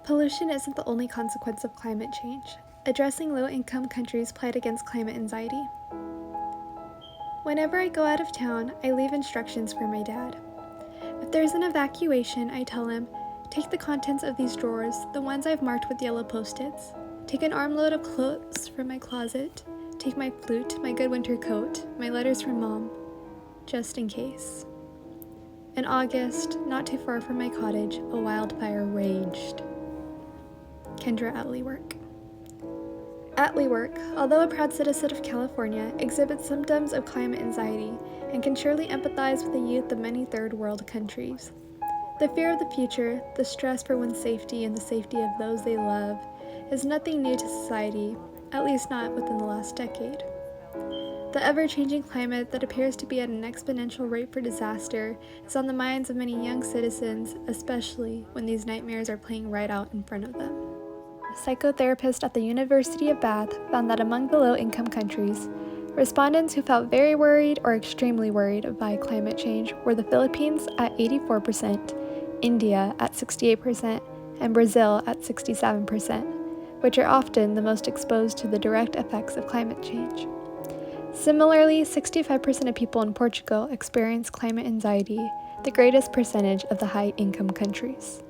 Pollution isn't the only consequence of climate change. Addressing low-income countries' plight against climate anxiety. Whenever I go out of town, I leave instructions for my dad. If there's an evacuation, I tell him, take the contents of these drawers, the ones I've marked with yellow post-its. Take an armload of clothes from my closet. Take my flute, my good winter coat, my letters from Mom, just in case. In August, not too far from my cottage, a wildfire raged. Kendra Atlee-Work. Atlee-Work, although a proud citizen of California, exhibits symptoms of climate anxiety and can surely empathize with the youth of many third world countries. The fear of the future, the stress for one's safety and the safety of those they love, is nothing new to society, at least not within the last decade. The ever-changing climate that appears to be at an exponential rate for disaster is on the minds of many young citizens, especially when these nightmares are playing right out in front of them. A psychotherapist at the University of Bath found that among the low-income countries, respondents who felt very worried or extremely worried by climate change were the Philippines at 84%, India at 68%, and Brazil at 67%, which are often the most exposed to the direct effects of climate change. Similarly, 65% of people in Portugal experience climate anxiety, the greatest percentage of the high-income countries.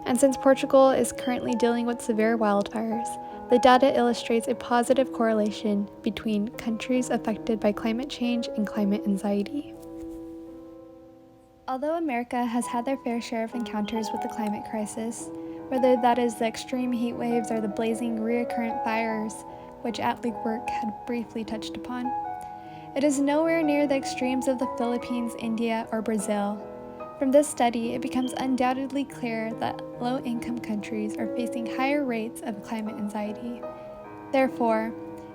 And since Portugal is currently dealing with severe wildfires, the data illustrates a positive correlation between countries affected by climate change and climate anxiety. Although America has had their fair share of encounters with the climate crisis, whether that is the extreme heat waves or the blazing recurrent fires, which Atlee-Work had briefly touched upon, it is nowhere near the extremes of the Philippines, India, or Brazil. From this study, it becomes undoubtedly clear that low-income countries are facing higher rates of climate anxiety. Therefore,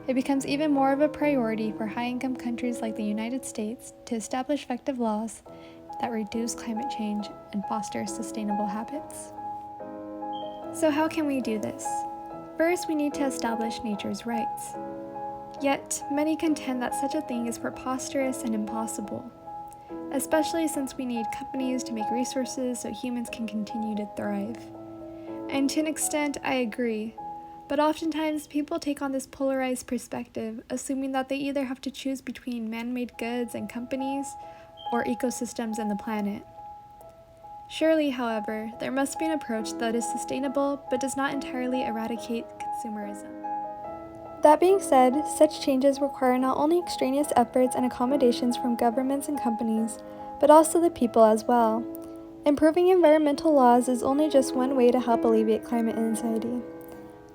it becomes even more of a priority for high-income countries like the United States to establish effective laws that reduce climate change and foster sustainable habits. So how can we do this? First, we need to establish nature's rights. Yet, many contend that such a thing is preposterous and impossible, especially since we need companies to make resources so humans can continue to thrive. And to an extent, I agree, but oftentimes people take on this polarized perspective, assuming that they either have to choose between man-made goods and companies or ecosystems and the planet. Surely, however, there must be an approach that is sustainable but does not entirely eradicate consumerism. That being said, such changes require not only extraneous efforts and accommodations from governments and companies, but also the people as well. Improving environmental laws is only just one way to help alleviate climate anxiety.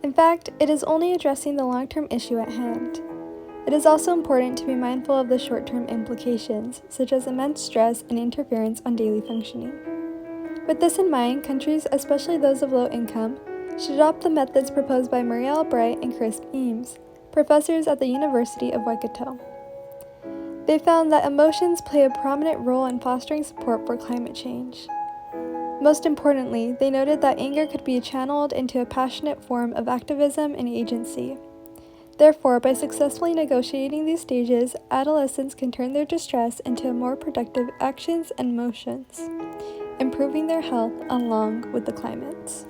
In fact, it is only addressing the long-term issue at hand. It is also important to be mindful of the short-term implications, such as immense stress and interference on daily functioning. With this in mind, countries, especially those of low income, should adopt the methods proposed by Maria Albright and Chris Eames, professors at the University of Waikato. They found that emotions play a prominent role in fostering support for climate change. Most importantly, they noted that anger could be channeled into a passionate form of activism and agency. Therefore, by successfully negotiating these stages, adolescents can turn their distress into more productive actions and motions, improving their health along with the climates.